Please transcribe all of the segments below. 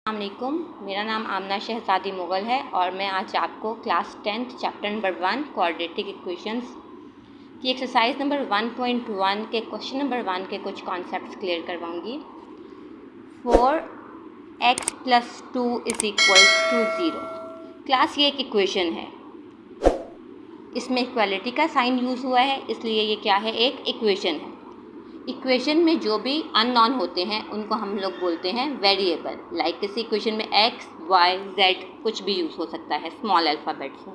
अस्सलामुअलैकुम, मेरा नाम आमना शहज़ादी मुग़ल है और मैं आज आपको class 10th chapter number 1 quadratic equations की एक्सरसाइज नंबर 1.1 के क्वेश्चन नंबर 1 के कुछ कॉन्सेप्ट्स क्लियर करवाऊंगी। 4x + 2 = 0। क्लास ये एक इक्वेशन है, इसमें इक्वालिटी का साइन यूज़ हुआ है, इसलिए ये क्या है, एक इक्वेशन है। इक्वेशन में जो भी अननोन होते हैं उनको हम लोग बोलते हैं वेरिएबल। लाइक किसी इक्वेशन में x, y, z कुछ भी यूज़ हो सकता है, स्मॉल अल्फ़ाबेट से।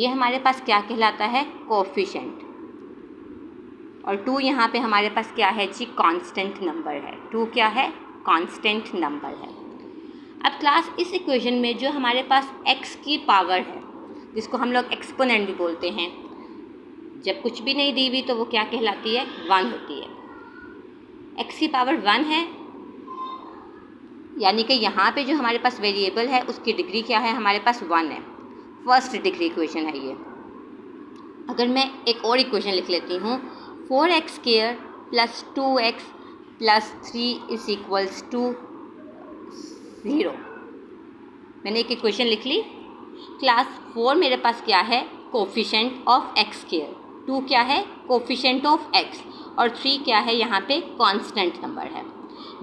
ये हमारे पास क्या कहलाता है, कोफिशिएंट। और 2 यहाँ पे हमारे पास क्या है जी, कांस्टेंट नंबर है। 2 क्या है, कांस्टेंट नंबर है। अब क्लास इस इक्वेशन में जो हमारे पास x की पावर है, जिसको हम लोग एक्सपोनेंट भी बोलते हैं, जब कुछ भी नहीं दी हुई तो वो क्या कहलाती है, 1 होती है। x की पावर 1 है, यानी कि यहाँ पे जो हमारे पास वेरिएबल है उसकी डिग्री क्या है, हमारे पास 1 है। फर्स्ट डिग्री इक्वेशन है ये। अगर मैं एक और इक्वेशन लिख लेती हूँ, 4x² + 2x + 3 = 0। मैंने एक इक्वेशन लिख ली। क्लास 4 मेरे पास क्या है, कोफिशिएंट ऑफ x²। 2 क्या है, कोफिशिएंट ऑफ x, और 3 क्या है, यहाँ पे कांस्टेंट नंबर है।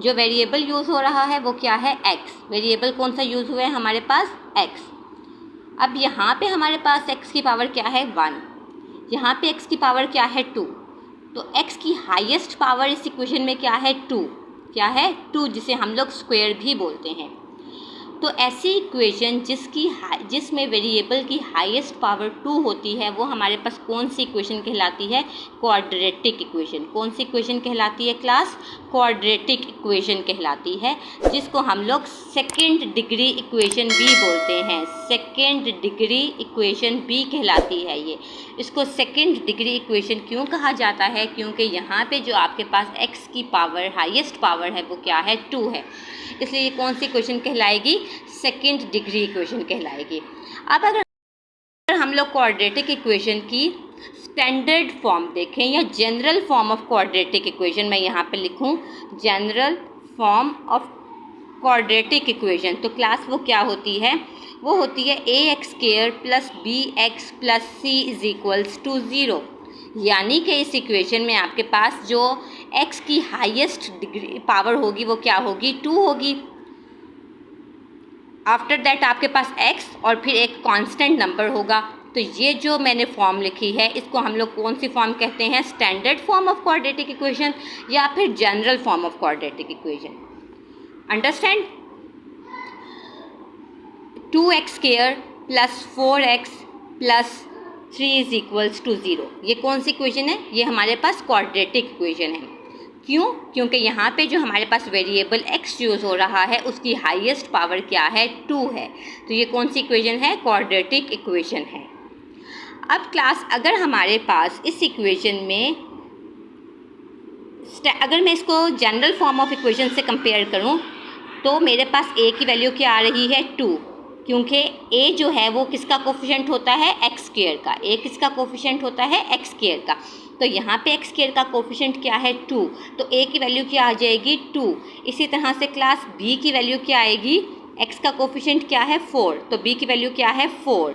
जो वेरिएबल यूज़ हो रहा है वो क्या है, x। वेरिएबल कौन सा यूज़ हुआ है, हमारे पास x। अब यहाँ पे हमारे पास x की पावर क्या है, 1। यहाँ पे x की पावर क्या है, 2। तो x की हाईएस्ट पावर इस इक्वेशन में क्या है, 2। क्या है, 2, जिसे हम लोग स्क्वायर भी बोलते हैं। तो ऐसी इक्वेशन जिसमें वेरिएबल की हाईएस्ट पावर 2 होती है, वो हमारे पास कौन सी इक्वेशन कहलाती है, क्वाड्रेटिक इक्वेशन। कौन सी इक्वेशन कहलाती है क्लास, क्वाड्रेटिक इक्वेशन कहलाती है, जिसको हम लोग सेकंड डिग्री इक्वेशन भी बोलते हैं। सेकंड डिग्री इक्वेशन भी कहलाती है ये। इसको सेकंड डिग्री इक्वेशन क्यों कहा जाता है, क्योंकि यहाँ पे जो आपके पास x की पावर, हाईएस्ट पावर है, वो क्या है, 2 है। इसलिए ये कौन सी इक्वेशन कहलाएगी, सेकंड डिग्री इक्वेशन कहलाएगी। अब अगर हम लोग क्वाड्रेटिक इक्वेशन की स्टैंडर्ड फॉर्म देखें या general form of quadratic equation, मैं यहाँ पे लिखूँ general form of quadratic equation, तो क्लास वो क्या होती है, वो होती है ax² + bx + c = 0। यानी कि इस इक्वेशन में आपके पास जो x की हाईएस्ट डिग्री पावर होगी वो क्या होगी, 2 होगी। आफ्टर दैट आपके पास x और फिर एक कांस्टेंट नंबर होगा। तो ये जो मैंने फॉर्म लिखी है, इसको हम लोग कौन सी फॉर्म कहते हैं, standard form of quadratic equation या फिर general form of quadratic equation. Understand. 2x² + 4x + 3 = 0। ये कौन सी इक्वेशन है, ये हमारे पास क्वाड्रेटिक इक्वेशन है। क्यों, क्योंकि यहाँ पे जो हमारे पास वेरिएबल x यूज़ हो रहा है उसकी हाईएस्ट पावर क्या है, 2 है। तो ये कौन सी इक्वेशन है, क्वाड्रेटिक इक्वेशन है। अब क्लास अगर हमारे पास इस इक्वेशन में, अगर मैं इसको जनरल फॉर्म ऑफ इक्वेशन से कंपेयर करूँ तो मेरे पास a की वैल्यू क्या आ रही है, 2, क्योंकि a जो है वो किसका कोफिशिएंट होता है, x² का। a किसका कोफिशिएंट होता है, x² का। तो यहाँ पे x² का कोफिशिएंट क्या है, 2, तो a की वैल्यू क्या आ जाएगी, 2। इसी तरह से क्लास b की वैल्यू क्या आएगी, x का कोफिशिएंट क्या है, 4, तो b की वैल्यू क्या है, 4।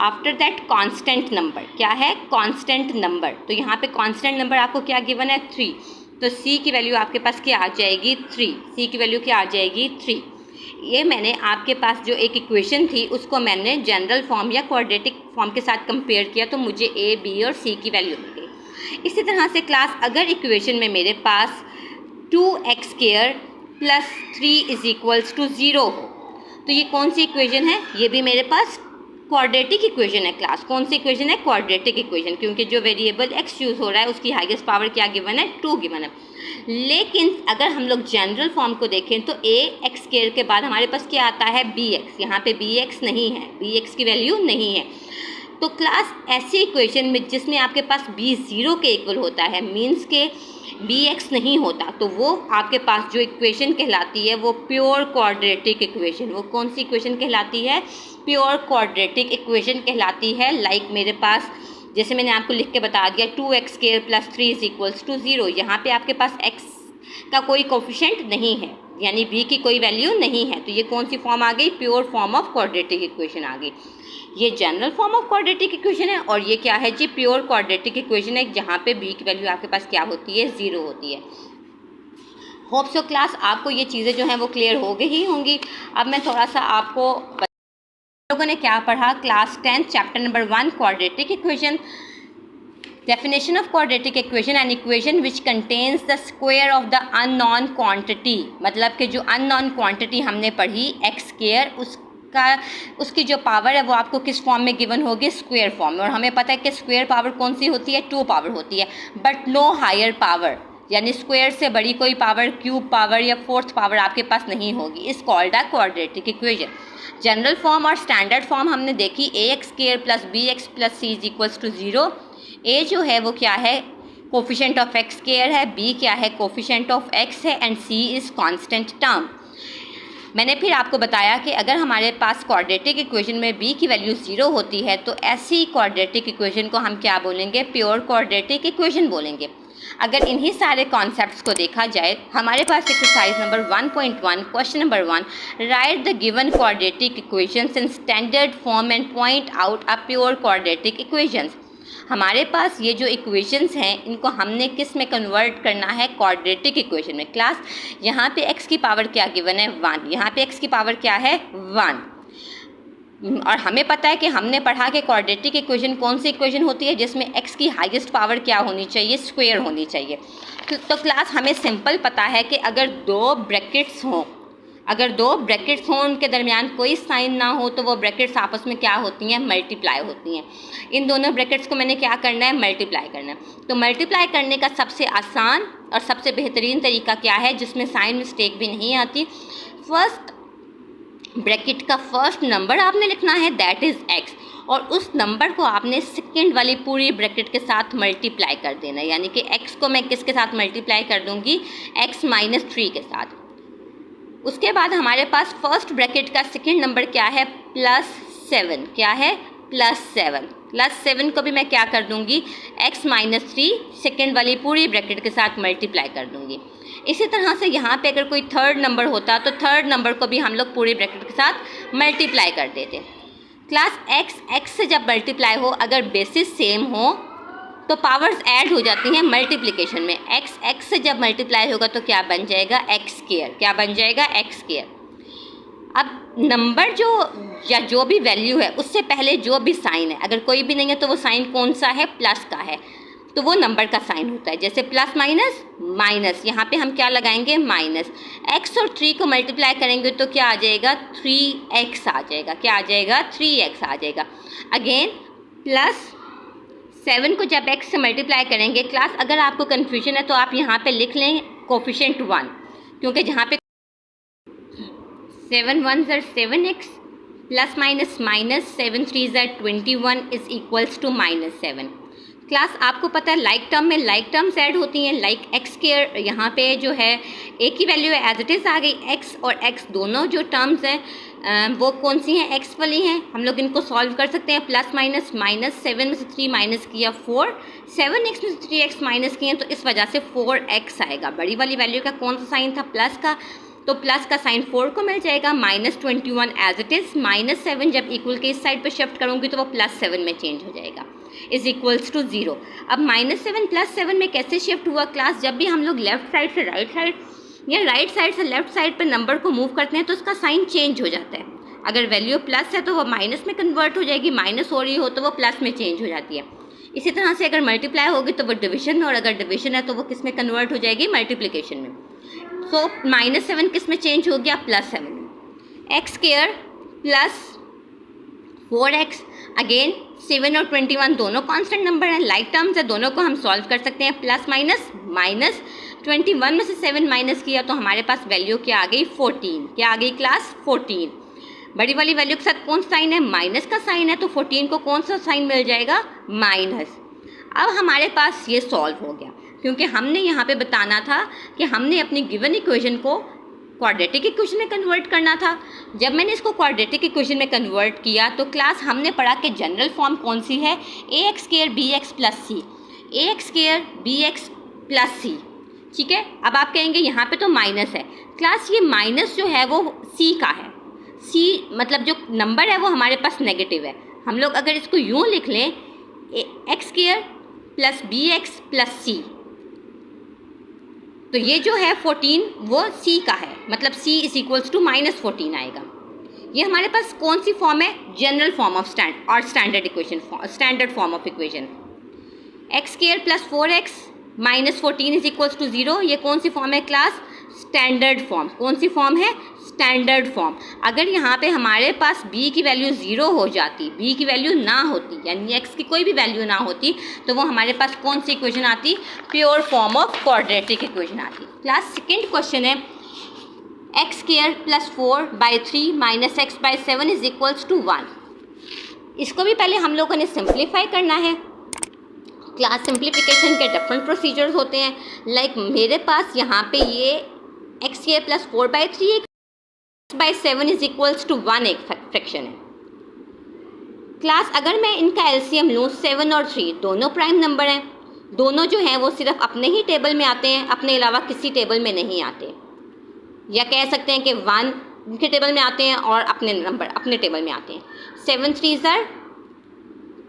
आफ्टर दैट कांस्टेंट नंबर क्या है, कांस्टेंट नंबर। तो यहाँ पे कांस्टेंट नंबर आपको क्या गिवन है, 3, तो c की वैल्यू आपके पास क्या आ जाएगी, 3। c की वैल्यू क्या आ जाएगी, 3। ये मैंने आपके पास जो एक इक्वेशन थी उसको मैंने जनरल फॉर्म या क्वाड्रेटिक फॉर्म के साथ कंपेयर किया, तो मुझे a, b और c की वैल्यू मिल गई। इसी तरह से क्लास अगर इक्वेशन में मेरे पास 2x² + 3 = 0 हो, तो ये कौन सी इक्वेशन है, ये भी मेरे पास क्वाड्रेटिक इक्वेशन है। क्लास कौन सी इक्वेशन है, क्वाड्रेटिक इक्वेशन, क्योंकि जो वेरिएबल x यूज़ हो रहा है उसकी हाईएस्ट पावर क्या गिवन है, 2 गिवन है। लेकिन अगर हम लोग जनरल फॉर्म को देखें तो ax² के बाद हमारे पास क्या आता है, bx। यहाँ पे bx नहीं है, bx की वैल्यू नहीं है। तो क्लास ऐसी इक्वेशन में जिसमें आपके पास b 0 के इक्वल होता है, मीन्स के bx नहीं होता, तो वो आपके पास जो इक्वेशन कहलाती है वो प्योर क्वाड्रेटिक इक्वेशन। वो कौन सी इक्वेशन कहलाती है, प्योर क्वाड्रेटिक इक्वेशन कहलाती है। लाइक मेरे पास, जैसे मैंने आपको लिख के बता दिया, 2x² + 3 = 0। यहाँ पे आपके पास x का कोई कोफिशिएंट नहीं है, यानी b की कोई वैल्यू नहीं है। तो ये कौन सी फॉर्म आ गई? Pure form of quadratic equation आ गई। ये general form of quadratic equation है और ये क्या है जी? प्योर क्वाड्रेटिक इक्वेशन है, जहाँ पे b की वैल्यू आपके पास क्या होती है? 0 होती है। होप सो क्लास आपको ये चीज़ें जो हैं वो क्लियर हो गई ही होंगी। अब मैं थोड़ा सा आपको, लोगों ने क्या पढ़ा class 10 chapter number 1 quadratic equation. Definition of quadratic equation, an equation which contains the square of the unknown quantity. मतलब कि जो अननोन क्वांटिटी हमने पढ़ी एक्स स्क्वायर, उसकी जो पावर है वो आपको किस फॉर्म में गिवन होगी? स्क्वायर फॉर्म में। और हमें पता है कि स्क्वायर पावर कौन सी होती है? 2 पावर होती है, बट नो हायर पावर, यानी स्क्वायर से बड़ी कोई पावर, क्यूब पावर या फोर्थ पावर आपके पास नहीं होगी। Is called a quadratic equation. General form और स्टैंडर्ड फॉर्म हमने देखी, a x square plus b x plus c is equals to 0। A जो है वो क्या है? कोफिशिएंट ऑफ एक्स स्क्वायर है, बी क्या है? कोफिशिएंट ऑफ एक्स है, and c is constant term. मैंने फिर आपको बताया कि अगर हमारे पास क्वाड्रेटिक इक्वेशन में b की वैल्यू 0 होती है तो ऐसी क्वाड्रेटिक इक्वेशन को हम क्या बोलेंगे? प्योर क्वाड्रेटिक इक्वेशन बोलेंगे। अगर इन्हीं सारे कॉन्सेप्ट्स को देखा जाए, हमारे पास exercise number 1.1 question number 1, write the given quadratic equations in standard form and point out a pure quadratic equations. हमारे पास ये जो इक्वेशंस हैं इनको हमने किस में कन्वर्ट करना है? क्वाड्रेटिक इक्वेशन में। क्लास यहाँ पे x की पावर क्या गिवन है? 1। यहाँ पे x की पावर क्या है? 1। और हमें पता है कि हमने पढ़ा कि क्वाड्रेटिक इक्वेशन कौन सी इक्वेशन होती है जिसमें x की हाईएस्ट पावर क्या होनी चाहिए? स्क्वायर होनी चाहिए। तो क्लास हमें सिंपल पता है कि अगर दो ब्रैकेट्स हों, उनके दरमियान कोई साइन ना हो तो वो ब्रैकेट्स आपस में क्या होती हैं? मल्टीप्लाई होती हैं। इन दोनों ब्रैकेट्स को मैंने क्या करना है? मल्टीप्लाई करना है। तो मल्टीप्लाई करने का सबसे आसान और सबसे बेहतरीन तरीका क्या है जिसमें साइन मिस्टेक भी नहीं आती? फर्स्ट ब्रैकेट का फर्स्ट नंबर आपने लिखना है, दैट इज़ x, और उस नंबर को आपने सेकेंड वाली पूरी ब्रैकेट के साथ मल्टीप्लाई कर देना है। यानी कि x को मैं किसके साथ मल्टीप्लाई कर दूंगी? x माइनस 3 के साथ। उसके बाद हमारे पास फर्स्ट ब्रैकेट का सेकेंड नंबर क्या है? +7। क्या है? +7। +7 को भी मैं क्या कर दूंगी? x माइनस 3 सेकेंड वाली पूरी ब्रैकेट के साथ मल्टीप्लाई कर दूंगी। इसी तरह से यहाँ पे अगर कोई थर्ड नंबर होता तो थर्ड नंबर को भी हम लोग पूरी ब्रैकेट के साथ मल्टीप्लाई कर देते। क्लास x से जब मल्टीप्लाई हो, अगर बेसिस सेम हो तो पावर्स ऐड हो जाती हैं मल्टीप्लिकेशन में। x से जब मल्टीप्लाई होगा तो क्या बन जाएगा? x square. क्या बन जाएगा? x square. अब नंबर जो भी वैल्यू है उससे पहले जो भी साइन है, अगर कोई भी नहीं है तो वो साइन कौन सा है? प्लस का है, तो वो नंबर का साइन होता है। जैसे प्लस माइनस माइनस, यहाँ पे हम क्या लगाएंगे? माइनस। x और 3 को मल्टीप्लाई करेंगे तो क्या आ जाएगा? 3x आ जाएगा। क्या आ जाएगा? 3x आ जाएगा। अगेन +7 को जब x से मल्टीप्लाई करेंगे, क्लास अगर आपको कन्फ्यूजन है तो आप यहाँ पे लिख लें कोफिशिएंट 1, क्योंकि जहाँ पे 7 1s are 7x plus minus minus 7 3s are 21 is equals to -7। Class आपको पता है लाइक टर्म में लाइक टर्म्स ऐड होती हैं, लाइक एक्स स्क्वायर यहाँ पे जो है ए की वैल्यू है एज इट इज़ आ गई, एक्स और एक्स दोनों जो टर्म्स हैं वो कौन सी हैं? एक्स वाली हैं। हम लोग इनको सॉल्व कर सकते हैं। प्लस माइनस माइनस 7 में से 3 माइनस किया 4, 7x में से 3x माइनस किए तो इस वजह से 4x आएगा। बड़ी वाली वैल्यू का कौन सा साइन था? प्लस का, तो प्लस का साइन 4 को मिल जाएगा। -21 एज इट इज़, -7 जब इक्वल के इस साइड पर शिफ्ट करूँगी तो वो +7 में चेंज हो जाएगा, इज इक्वल्स टू 0। अब -7 +7 में कैसे शिफ्ट हुआ? क्लास जब भी हम लोग लेफ्ट साइड से राइट साइड या राइट साइड से लेफ्ट साइड पर नंबर को मूव करते हैं तो उसका साइन चेंज हो जाता है। अगर वैल्यू प्लस है तो वो माइनस में कन्वर्ट हो जाएगी, माइनस हो रही हो तो वो प्लस में चेंज हो जाती है। इसी तरह से अगर मल्टीप्लाई होगी तो वो डिवीजन में, और अगर डिवीजन है तो वो किस में कन्वर्ट हो जाएगी? मल्टीप्लिकेशन में। सो -7 किस में चेंज हो गया? +7 में। X square plus 4x, again 7 और 21 दोनों कांस्टेंट नंबर हैं, लाइक टर्म्स है, दोनों को हम सॉल्व कर सकते हैं। प्लस माइनस माइनस 21 में से 7 माइनस किया तो हमारे पास वैल्यू क्या आ गई? 14। क्या आ गई क्लास? 14। बड़ी वाली वैल्यू के साथ कौन सा साइन है? माइनस का साइन है, तो 14 को कौन सा साइन मिल जाएगा? माइनस। अब हमारे पास ये सॉल्व हो गया, क्योंकि हमने यहाँ पे बताना था कि हमने अपनी गिवन इक्वेशन को क्वाड्रेटिक इक्वेशन में कन्वर्ट करना था। जब मैंने इसको क्वाड्रेटिक इक्वेशन में कन्वर्ट किया तो क्लास हमने पढ़ा कि जनरल फॉर्म कौन सी है? ax स्क्वायर bx प्लस सी, ax स्क्वायर bx प्लस सी। ठीक है। अब आप कहेंगे यहाँ पे तो माइनस है। क्लास ये माइनस जो है वो सी का है। सी मतलब जो नंबर है वो हमारे पास नेगेटिव है। हम लोग अगर इसको यूँ लिख लें x square plus b x plus c, तो ये जो है 14 वो सी का है, मतलब सी इज इक्वल्स टू -14 आएगा। ये हमारे पास कौन सी फॉर्म है? General form of standard equation, standard form of equation. X square plus 4x -14 is equals to 0, ये कौन सी फॉर्म है क्लास? Standard form. कौन सी फॉर्म है? Standard form. अगर यहाँ पे हमारे पास b की वैल्यू 0 हो जाती, b की वैल्यू ना होती, यानी x की कोई भी वैल्यू ना होती, तो वो हमारे पास कौन सी इक्वेशन आती? Pure form of quadratic equation आती। क्लास सेकेंड क्वेश्चन है x square plus 4/3 minus x/7 is equals to 1। इसको भी पहले हम लोगों ने सिंप्लीफाई करना है। क्लास सिंप्लीफिकेशन के डिफरेंट प्रोसीजर्स होते हैं। लाइक मेरे पास यहाँ पे ये x square plus 4/3 x/7 is equals to 1 एक फ्रैक्शन है। क्लास अगर मैं इनका एलसीएम लूँ, 7 और 3 दोनों प्राइम नंबर हैं, दोनों जो हैं वो सिर्फ अपने ही टेबल में आते हैं, अपने अलावा किसी टेबल में नहीं आते। या कह सकते हैं कि 1 के टेबल में आते हैं और अपने नंबर अपने टेबल में आते हैं। 7 3 are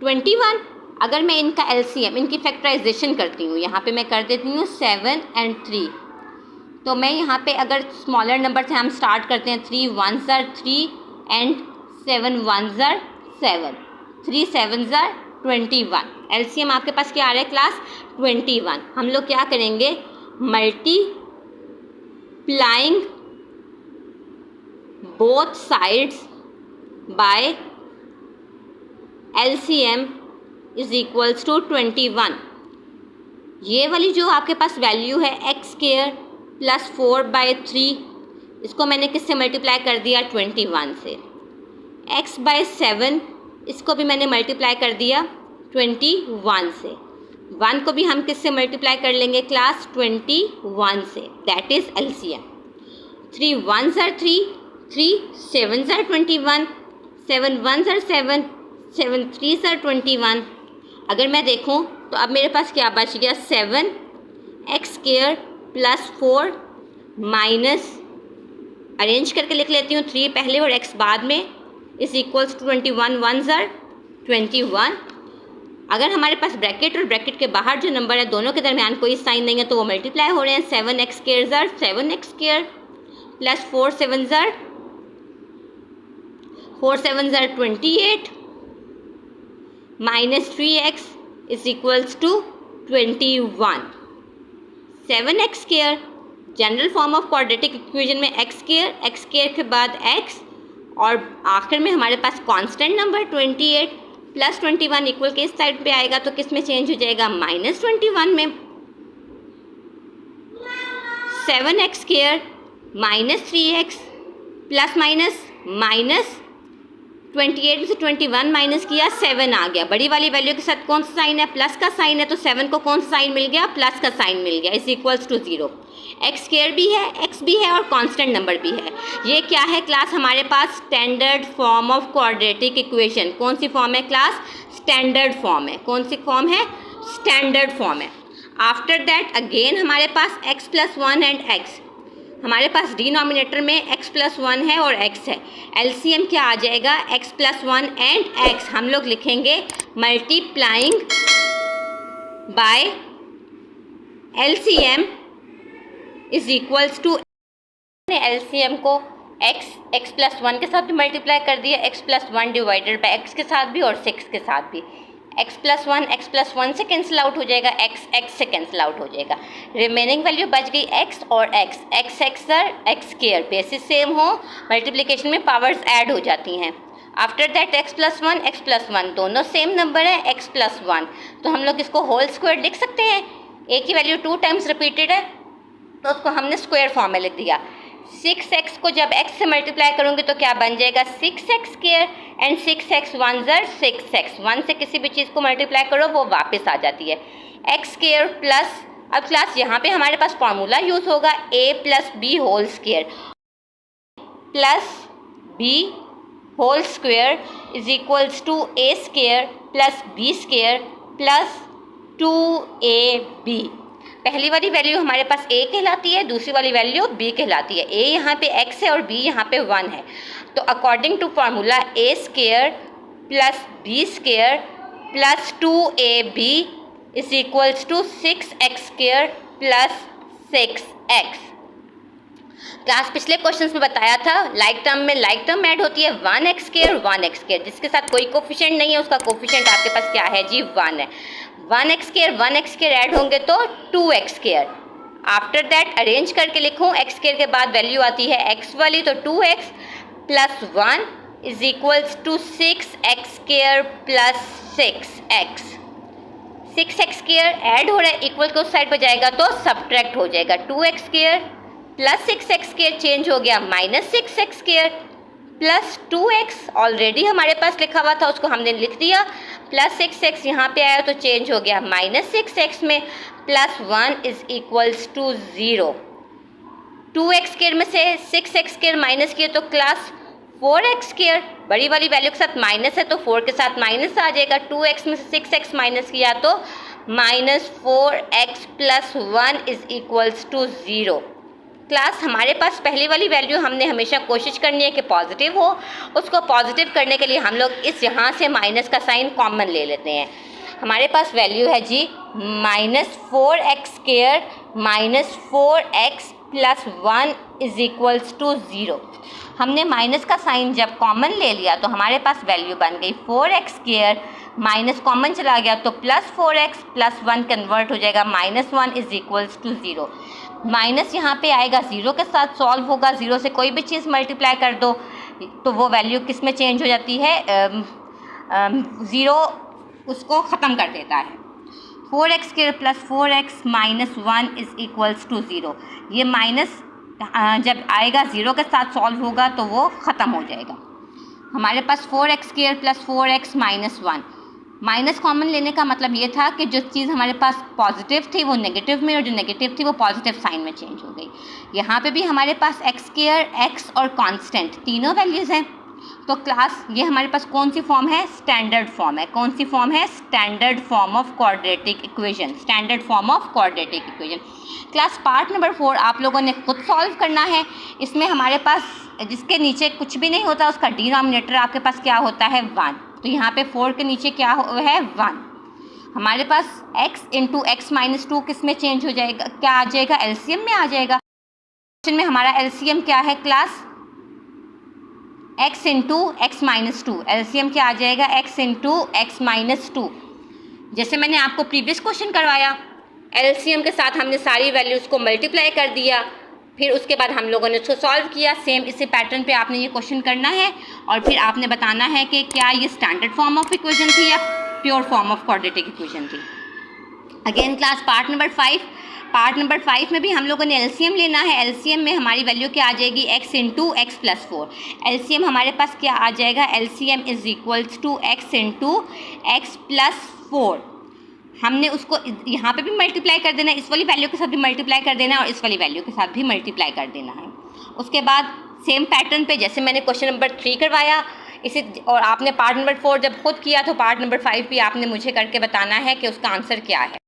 21। अगर मैं इनका एलसीएम, इनकी फैक्टराइजेशन करती हूँ, यहाँ पे मैं कर देती हूँ 7 and 3, तो मैं यहाँ पे अगर स्मॉलर नंबर से हम स्टार्ट करते हैं, 3 1s are 3 and 7 1s are 7, 3 7s are 21। LCM आपके पास क्या आ रहा है क्लास? 21। हम लोग क्या करेंगे? Multiplying both sides by LCM is equals to 21। ये वाली जो आपके पास वैल्यू है एक्स स्क्वायर प्लस 4/3, इसको मैंने किससे मल्टीप्लाई कर दिया? 21 से। x/7 इसको भी मैंने मल्टीप्लाई कर दिया 21 से। 1 को भी हम किससे मल्टीप्लाई कर लेंगे क्लास? 21 से। That is LCM. 3 1s are 3, 3 7s are 21, 7 1s are 7, 7 3s are 21। अगर मैं देखूं तो अब मेरे पास क्या बच गया? 7 x square plus 4 minus, arrange करके लिख लेती हूँ, 3 पहले और x बाद में, is equals to 21 1s are 21। अगर हमारे पास ब्रैकेट और ब्रैकेट के बाहर जो नंबर है दोनों के दरमियान कोई साइन नहीं है तो वो मल्टीप्लाई हो रहे हैं। 7 x square are 7 x square plus 4 7s are 28 minus 3x is equals to 21। 7x square general form of quadratic equation में x स्क्वायर के बाद x और आखिर में हमारे पास कांस्टेंट नंबर 28 प्लस 21 इक्वल के इस साइड पे आएगा तो किस में चेंज हो जाएगा? -21 में। 7x square minus 3x plus minus 28 में से 21 माइनस किया, 7 आ गया। बड़ी वाली वैल्यू के साथ कौन सा साइन है? प्लस का साइन है, तो 7 को कौन सा साइन मिल गया? प्लस का साइन मिल गया, is equals to 0। X square भी है, एक्स भी है और कांस्टेंट नंबर भी है। ये क्या है क्लास? हमारे पास standard form of quadratic equation. कौन सी फॉर्म है क्लास? स्टैंडर्ड फॉर्म है। कौन सी फॉर्म है? स्टैंडर्ड फॉर्म है। आफ्टर दैट अगेन हमारे पास x + 1 एंड x, हमारे पास डिनोमिनेटर में x + 1 है और x है। एलसीएम क्या आ जाएगा? x + 1 and x। हम लोग लिखेंगे multiplying by LCM is equals to, LCM को x + 1 के साथ भी मल्टीप्लाई कर दिया, x + 1 डिवाइडेड बाय x के साथ भी और 6 के साथ भी। x + 1 से कैंसिल आउट हो जाएगा, x से कैंसिल आउट हो जाएगा। रिमेनिंग वैल्यू बच गई x और x x square, basis same हो, मल्टीप्लिकेशन में पावर्स ऐड हो जाती हैं। आफ्टर दैट x + 1 दोनों सेम नंबर है, x + 1, तो हम लोग इसको होल स्क्वायर लिख सकते हैं। एक ही वैल्यू 2 टाइम्स रिपीटेड है तो उसको हमने स्क्वायर फॉर्म में लिख दिया। 6x को जब x से मल्टीप्लाई करूँगी तो क्या बन जाएगा? 6x square and 6x 1s are 6x। 1 से किसी भी चीज़ को मल्टीप्लाई करो वो वापस आ जाती है। x स्क्वायर प्लस, अब क्लास यहाँ पे हमारे पास फार्मूला यूज़ होगा a + b whole square plus b whole square is equals to a square plus b square plus 2ab। पहली वाली वैल्यू हमारे पास a कहलाती है, दूसरी वाली वैल्यू b कहलाती है। a यहाँ पे x है और b यहाँ पे 1 है। तो according to formula a square plus b square plus 2ab is equals to 6x square plus 6x। Class पिछले क्वेश्चन में बताया था लाइक टर्म में लाइक टर्म ऐड होती है 1x स्क्वायर 1x स्क्वायर, जिसके साथ कोई कोफिशिएंट नहीं है उसका कोफिशिएंट आपके पास क्या है जी 1 है। 1x स्क्वायर ऐड होंगे तो 2x square. After that arrange करके लिखूं, x स्क्वायर के बाद वैल्यू आती है x वाली, तो 2x plus 1 is equals to 6x square plus 6x। 6x square add हो रहा है, इक्वल को उस साइड पर जाएगा तो सब्ट्रैक्ट हो जाएगा। 2x square plus 6x square change हो गया minus 6x square plus 2x already हमारे पास लिखा हुआ था उसको हमने लिख दिया, प्लस 6x यहाँ पे आया तो चेंज हो गया माइनस 6x में, plus 1 is equals to 0। 2x square में से 6x स्क्वायर माइनस किए तो क्लास 4x स्क्वायर, बड़ी वाली वैल्यू के साथ माइनस है तो 4 के साथ माइनस आ जाएगा। 2x में से 6x माइनस किया तो minus 4x plus 1 is equals to 0। Class हमारे पास पहली वाली वैल्यू हमने हमेशा कोशिश करनी है कि पॉजिटिव हो, उसको पॉजिटिव करने के लिए हम लोग इस यहाँ से माइनस का साइन कॉमन ले लेते हैं। हमारे पास वैल्यू है जी minus 4x square minus 4x plus 1 is equals to 0। हमने माइनस का साइन जब कॉमन ले लिया तो हमारे पास वैल्यू बन गई 4x स्क्वायर, माइनस कॉमन चला गया तो प्लस 4x प्लस 1 कन्वर्ट हो जाएगा minus 1 is equals to 0। Minus यहाँ पे आएगा 0 के साथ सॉल्व होगा, 0 से कोई भी चीज़ मल्टीप्लाई कर दो तो वो वैल्यू किस में चेंज हो जाती है, 0 उसको ख़त्म कर देता है। 4x square plus 4x minus 1 is equals to 0। ये माइनस जब आएगा 0 के साथ सॉल्व होगा तो वो ख़त्म हो जाएगा। हमारे पास 4x square plus 4x minus 1, minus common लेने का मतलब ये था कि जो चीज़ हमारे पास पॉजिटिव थी वो नेगेटिव में और जो नेगेटिव थी वो पॉजिटिव साइन में चेंज हो गई। यहाँ पे भी हमारे पास x स्क्वायर, x और कांस्टेंट तीनों वैल्यूज़ हैं। तो क्लास ये हमारे पास कौन सी फॉर्म है, स्टैंडर्ड फॉर्म है। कौन सी फॉर्म है, standard form of quadratic equation, standard form of quadratic equation. Class part number 4 आप लोगों ने खुद सॉल्व करना है। इसमें हमारे पास जिसके नीचे कुछ भी नहीं होता उसका डिनोमिनेटर आपके पास क्या होता है 1, तो यहाँ पे 4 के नीचे क्या है 1। हमारे पास x इंटू एक्स माइनस 2 किस में चेंज हो जाएगा, क्या आ जाएगा, एलसीएम में आ जाएगा। क्वेश्चन में हमारा एलसीएम क्या है class, x into x minus 2, LCM क्या आ जाएगा x इंटू एक्स माइनस 2। जैसे मैंने आपको प्रीवियस क्वेश्चन करवाया, एलसीएम के साथ हमने सारी वैल्यूज़ को मल्टीप्लाई कर दिया, फिर उसके बाद हम लोगों ने उसको सॉल्व किया। सेम इसी पैटर्न पे आपने ये क्वेश्चन करना है और फिर आपने बताना है कि क्या ये स्टैंडर्ड फॉर्म ऑफ इक्वेशन थी या pure form of quadratic equation थी। अगेन क्लास पार्ट नंबर 5 में भी हम लोगों ने एलसीएम लेना है। एलसीएम में हमारी वैल्यू क्या आ जाएगी, x into x plus 4। LCM हमारे पास क्या आ जाएगा, LCM is equals to x into x plus 4। हमने उसको यहाँ पे भी मल्टीप्लाई कर देना है, इस वाली वैल्यू के साथ भी मल्टीप्लाई कर देना है और इस वाली वैल्यू के साथ भी मल्टीप्लाई कर देना है। उसके बाद सेम पैटर्न पे जैसे मैंने क्वेश्चन नंबर 3 करवाया इसे, और आपने पार्ट नंबर 4 जब खुद किया तो पार्ट नंबर 5 भी आपने मुझे करके बताना है कि उसका आंसर क्या है।